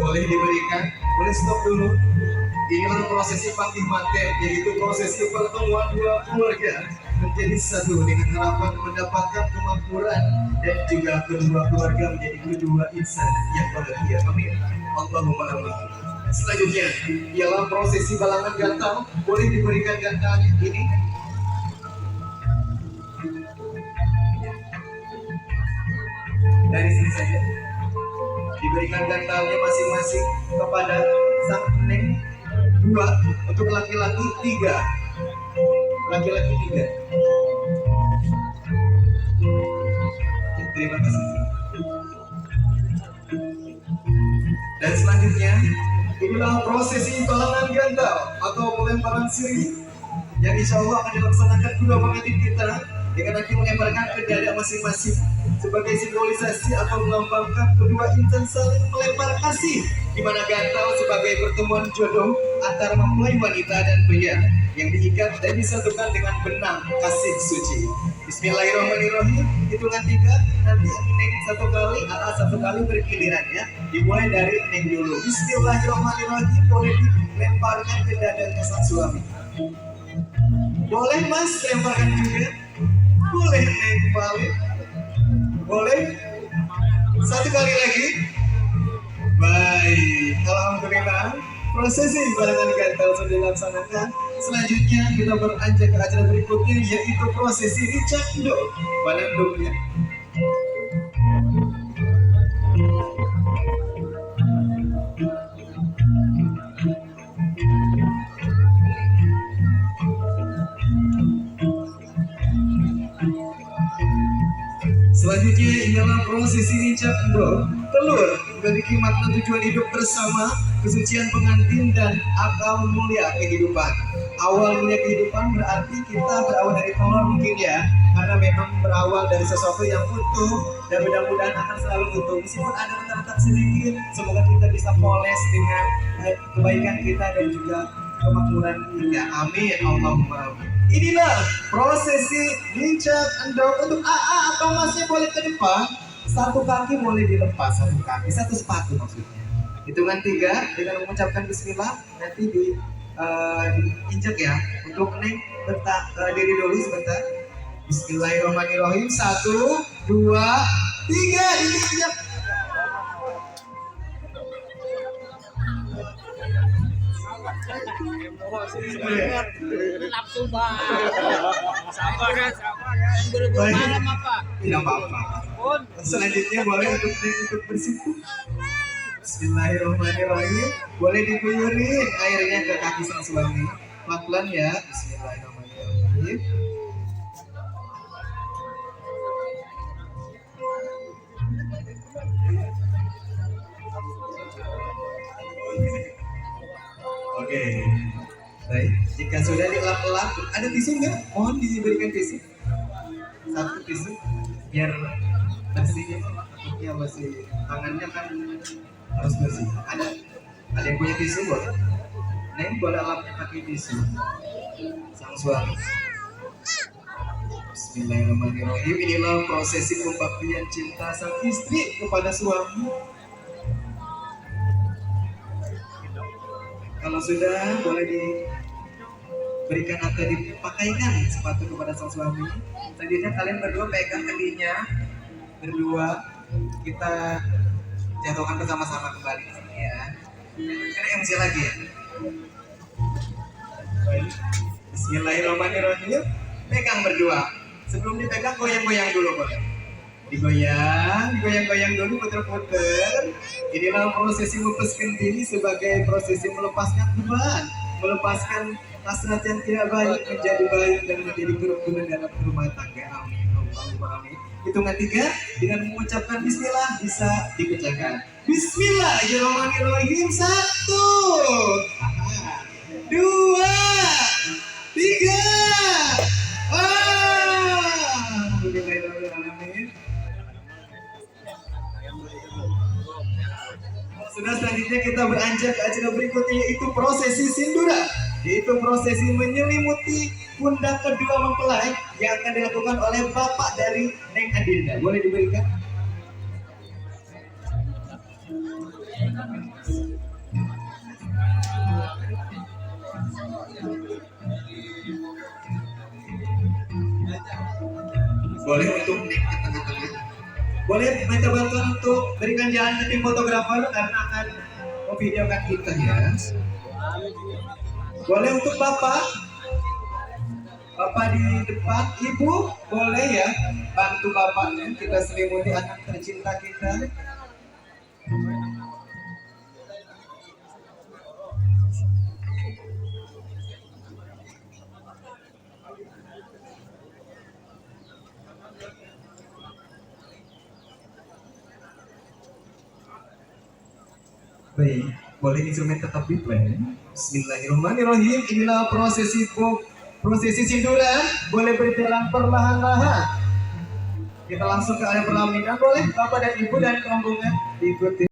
Boleh diberikan, boleh stop dulu. Inilah prosesi panggih manten, yaitu prosesi pertemuan dua keluarga menjadi satu dengan harapan mendapatkan kemakmuran dan juga kedua keluarga menjadi kedua insan yang bahagia. Amin. Allahumma amin. Selanjutnya ialah prosesi balangan gantal. Boleh diberikan gantalnya ini. Dari sini saja diberikan gantalnya masing-masing kepada sang neng. Dua untuk laki-laki, tiga laki-laki, tiga. Terima kasih. Dan selanjutnya inilah prosesi balangan gantal atau pelemparan sirih yang insya Allah akan dilaksanakan kedua pengantin kita dengan nanti melemparkan ke dada masing-masing sebagai simbolisasi atau melambangkan kedua insan saling melempar kasih, di mana gantal sebagai pertemuan jodoh antara mempelai wanita dan pria yang diikat dan disatukan dengan benang kasih suci. Bismillahirrahmanirrahim. Hitungan tiga, nanti neng satu kali, AA satu kali bergiliran ya. Dimulai dari neng dulu. Bismillahirrahmanirrahim. Boleh dilemparkan ke dada sang suami. Boleh mas lemparkan juga. Boleh neng balik. Boleh. Satu kali lagi. Baik, alhamdulillah. Prosesi balangan gantal sudah dilaksanakan. Selanjutnya kita beranjak ke acara berikutnya, yaitu prosesi dicando balendungnya. Selanjutnya ialah prosesi dicando telur, memiliki makna tujuan hidup bersama, kesucian pengantin dan akal mulia kehidupan. Awal mulia kehidupan berarti kita berawal dari telur mungkin ya, karena memang berawal dari sesuatu yang utuh dan mudah-mudahan akan selalu utuh. Meskipun ada retak-retak sedikit, semoga kita bisa poles dengan kebaikan kita dan juga kemakmuran kita. Amin. Allahumma amin. Inilah prosesi dicap endong untuk AA atau masnya boleh ke depan. Satu kaki boleh dilepas, satu kaki, satu sepatu maksudnya. Hitungan tiga dengan mengucapkan bismillah, nanti diinjak ya. Untuk neng diri dulu sebentar. Bismillahirrahmanirrahim. 1, 2, 3, diinjak. Nafsu banget. Sabar ya. Buru-buru malam apa? Tidak apa-apa. Selanjutnya boleh untuk bersiku. Bismillahirrahmanirrahim. Boleh diguyurin airnya ke kaki sang suami. Pelan-pelan ya. Bismillahirrahmanirrahim. Oke. Baik, jika sudah dilap-lap, ada tisu nggak? Mohon diberikan tisu. Satu tisu, biar bersih. Ya masih tangannya kan harus bersih. Ada yang punya tisu boleh? Neng boleh lapnya pakai tisu. Sang suami. Bismillahirrahmanirrahim. Inilah prosesi pembaktian cinta sang istri kepada suami. Kalau sudah boleh diberikan atau dipakaikan sepatu kepada sang suami. Selanjutnya kalian berdua pegang kendinya, berdua kita jatuhkan bersama-sama kembali ya. Ini MC lagi ya. Bismillahirrahmanirrahim. Pegang berdua. Sebelum dipegang goyang-goyang dulu boleh. Digoyang dulu, puter-puter. Inilah prosesi melepaskan diri sebagai prosesi melepaskan beban, melepaskan hasrat yang tidak baik menjadi baik dan menjadi kerukunan dalam rumah tangga. Amin. Allahumma amin. Hitungan tiga dengan mengucapkan bismillah bisa dikerjakan. Bismillahirrahmanirrahim. 1, 2, 3. Sudah, selanjutnya kita beranjak ke acara berikutnya, yaitu prosesi sinduran. yaitu prosesi menyelimuti pundak kedua mempelai yang akan dilakukan oleh bapak dari Neng Adinda. Boleh diberikan? Boleh untuk Neng ke tengah-tengah. Boleh minta bantuan untuk berikan jalan ke tim fotografer karena akan memvideokan kita ya. Boleh untuk bapak di depan, ibu boleh ya bantu bapaknya, kita selimuti anak tercinta kita. Baik, boleh instrumen tetap di play. Bismillahirrahmanirrahim. Inilah prosesi sinduran. Boleh berjalan perlahan-lahan. Kita langsung ke area pelaminan. Boleh bapak dan ibu dan rombongan diikuti.